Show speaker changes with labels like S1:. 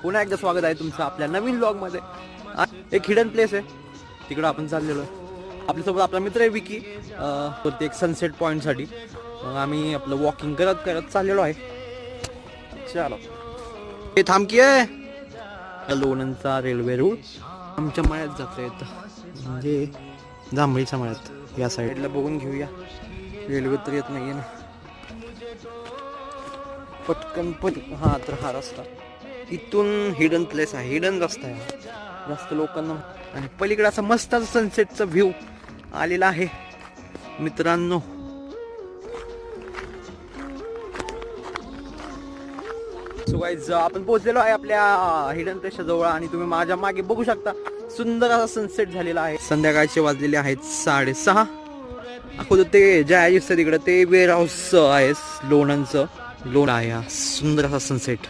S1: पुन्हा एकदा स्वागत आहे तुमचं आपल्या नवीन व्लॉगमध्ये. एक हिडन प्लेस आहे, तिकडं आपण चाललेलो आहे. आपल्यासोबत आपला मित्र आहे विकी. तो एक सनसेट पॉईंटसाठी आम्ही आपलं वॉकिंग करत करत चाललेलो आहे. चलो हे थांबकी आहे लोणंदचा रेल्वे रूट आमच्या मळ्यात जाता येतं, म्हणजे जांभळीच्या मळ्यात या साईडला बघून घेऊया. रेल्वे तर येत नाहीये ना पटकन हा तर हा रस्ता इथून हिडन प्लेस आहे, हिडन रस्ता आहे जास्त लोकांना. आणि पलीकडे असा मस्त सनसेटचा व्ह्यू आलेला आहे मित्रांनो. सो गाईज आपण पोहोचलेलो आहे आपल्या हिडन प्लेसच्या जवळ आणि तुम्ही माझ्या मागे बघू शकता सुंदर असा सनसेट झालेला आहे. संध्याकाळचे वाजलेले आहेत 6:30. अगोदर ते जे आहे तिकडे ते वेअर हाऊस आहे लोणंदचं. लोण आहे हा सुंदर असा सनसेट.